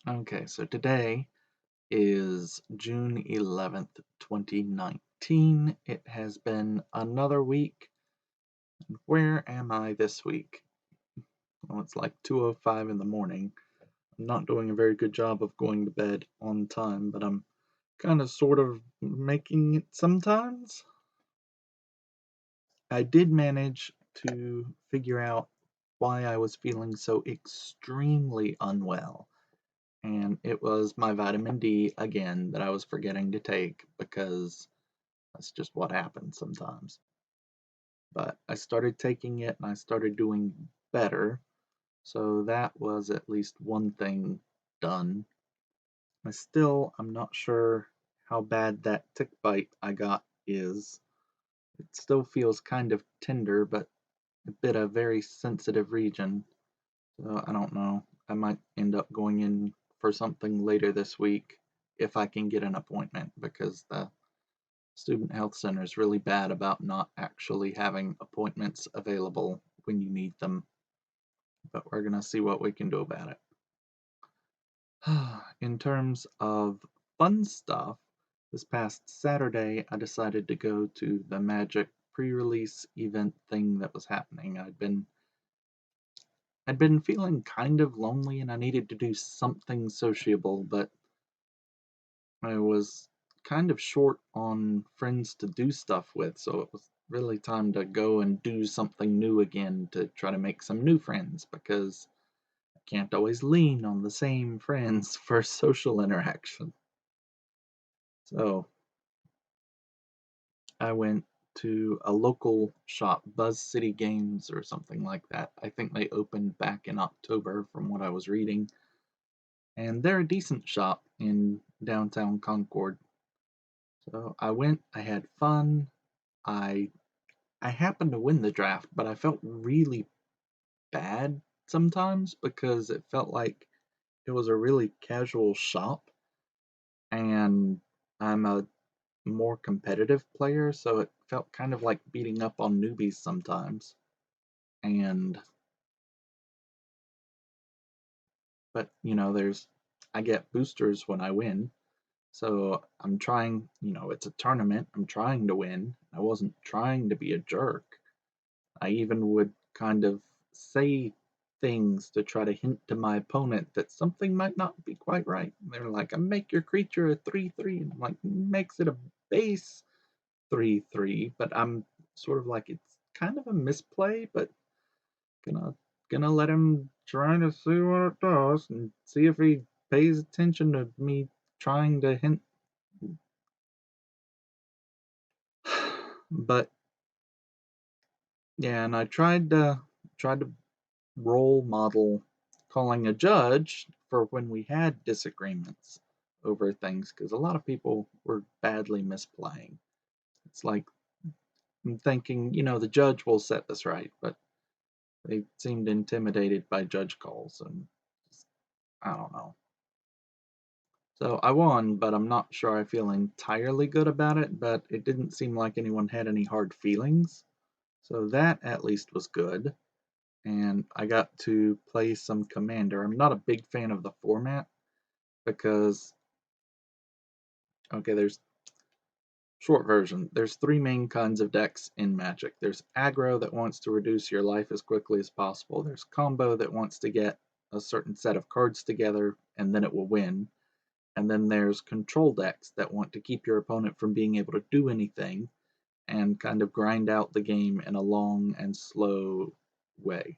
Okay, so today is June 11th, 2019. It has been another week. Where am I this week? Well, it's like 2:05 in the morning. I'm not doing a very good job of going to bed on time, but I'm kind of sort of making it sometimes. I did manage to figure out why I was feeling so extremely unwell. And it was my vitamin D again that I was forgetting to take because that's just what happens sometimes. But I started taking it and I started doing better. So that was at least one thing done. I'm not sure how bad that tick bite I got is. It still feels kind of tender, but a bit a very sensitive region. So I don't know. I might end up going in for something later this week if I can get an appointment because the student health center is really bad about not actually having appointments available when you need them. But we're going to see what we can do about it. In terms of fun stuff, this past Saturday I decided to go to the Magic pre-release event thing that was happening. I'd been feeling kind of lonely and I needed to do something sociable, but I was kind of short on friends to do stuff with, so it was really time to go and do something new again to try to make some new friends because I can't always lean on the same friends for social interaction. So I went to a local shop, Buzz City Games or something like that. I think they opened back in October from what I was reading, and they're a decent shop in downtown Concord. So I went, I had fun. I I happened to win the draft, but I felt really bad sometimes because it felt like it was a really casual shop and I'm a more competitive player, so it felt kind of like beating up on newbies sometimes. And but there's I get boosters when I win. So I'm trying, it's a tournament. I'm trying to win. I wasn't trying to be a jerk. I even would kind of say things to try to hint to my opponent that something might not be quite right. They're like, "I make your creature a 3/3," and I'm like, "Makes it a base 3/3," but I'm sort of like, it's kind of a misplay, but gonna gonna let him try to see what it does and see if he pays attention to me trying to hint. But yeah, and I tried to role model calling a judge for when we had disagreements over things because a lot of people were badly misplaying. It's like I'm thinking, the judge will set this right, but they seemed intimidated by judge calls, and I don't know. So I won, but I'm not sure I feel entirely good about it, but it didn't seem like anyone had any hard feelings. So that at least was good. And I got to play some Commander. I'm not a big fan of the format because, okay, there's short version. There's three main kinds of decks in Magic. There's aggro that wants to reduce your life as quickly as possible. There's combo that wants to get a certain set of cards together and then it will win. And then there's control decks that want to keep your opponent from being able to do anything and kind of grind out the game in a long and slow way.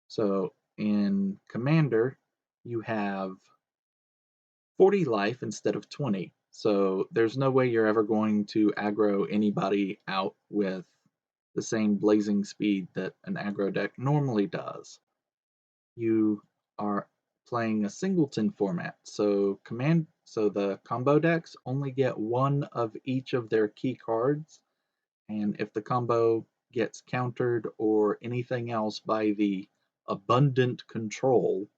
So in Commander, you have 40 life instead of 20. So there's no way you're ever going to aggro anybody out with the same blazing speed that an aggro deck normally does. You are playing a singleton format. So the combo decks only get one of each of their key cards, and if the combo gets countered or anything else by the abundant control,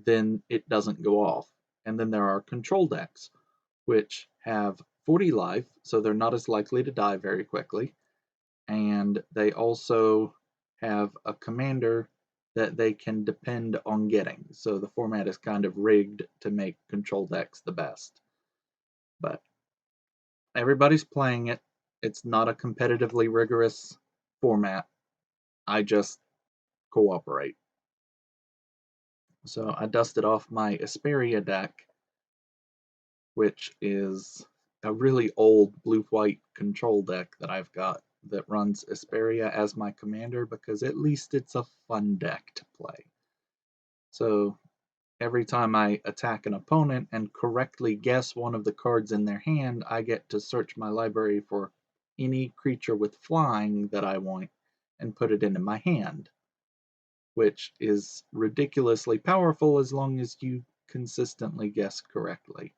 then it doesn't go off. And then there are control decks, which have 40 life, so they're not as likely to die very quickly. And they also have a commander that they can depend on getting. So the format is kind of rigged to make control decks the best. But everybody's playing it. It's not a competitively rigorous format. I just cooperate. So I dusted off my Asperia deck, which is a really old blue-white control deck that I've got that runs Asperia as my commander because at least it's a fun deck to play. So every time I attack an opponent and correctly guess one of the cards in their hand, I get to search my library for any creature with flying that I want and put it into my hand, which is ridiculously powerful as long as you consistently guess correctly.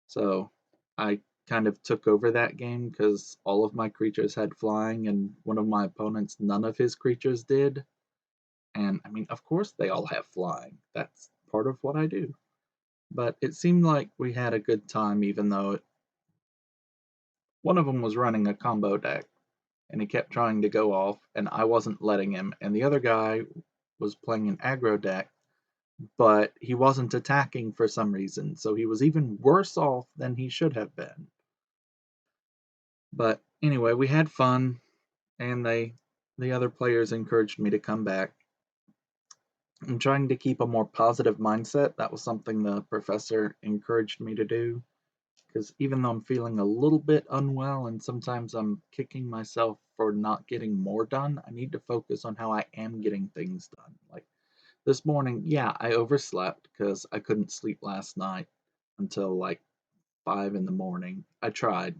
So I kind of took over that game because all of my creatures had flying, and one of my opponents, none of his creatures did. And I mean, of course, they all have flying. That's part of what I do. But it seemed like we had a good time, even though one of them was running a combo deck and he kept trying to go off, and I wasn't letting him. And the other guy was playing an aggro deck, but he wasn't attacking for some reason, so he was even worse off than he should have been. But anyway, we had fun, and the other players encouraged me to come back. I'm trying to keep a more positive mindset. That was something the professor encouraged me to do. Because even though I'm feeling a little bit unwell and sometimes I'm kicking myself for not getting more done, I need to focus on how I am getting things done. Like this morning, yeah, I overslept because I couldn't sleep last night until like 5 in the morning. I tried,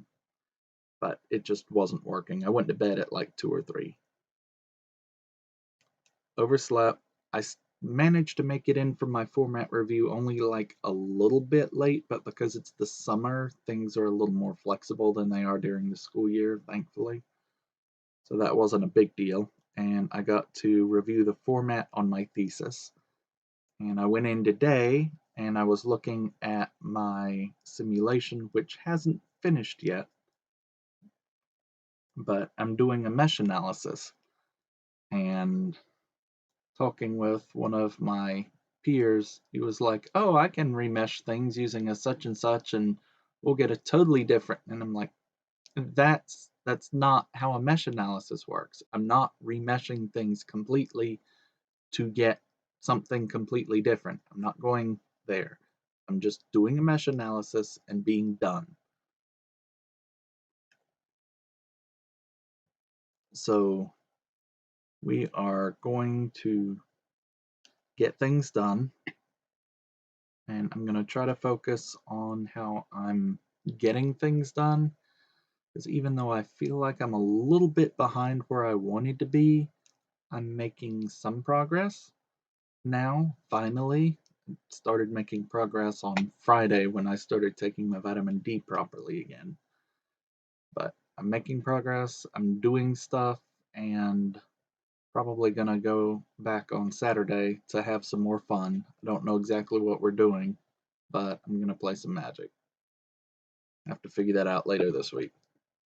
but it just wasn't working. I went to bed at like 2 or 3. Overslept. I managed to make it in for my format review only like a little bit late, but because it's the summer, things are a little more flexible than they are during the school year, thankfully. So that wasn't a big deal. And I got to review the format on my thesis. And I went in today and I was looking at my simulation, which hasn't finished yet, but I'm doing a mesh analysis. And talking with one of my peers, he was like, "Oh, I can remesh things using a such and such, and we'll get a totally different." And I'm like, "That's not how a mesh analysis works. I'm not remeshing things completely to get something completely different. I'm not going there. I'm just doing a mesh analysis and being done." So we are going to get things done, and I'm going to try to focus on how I'm getting things done. Because even though I feel like I'm a little bit behind where I wanted to be, I'm making some progress now, finally. Started making progress on Friday when I started taking my vitamin D properly again. But I'm making progress, I'm doing stuff, and probably gonna go back on Saturday to have some more fun. I don't know exactly what we're doing, but I'm gonna play some Magic. I have to figure that out later this week.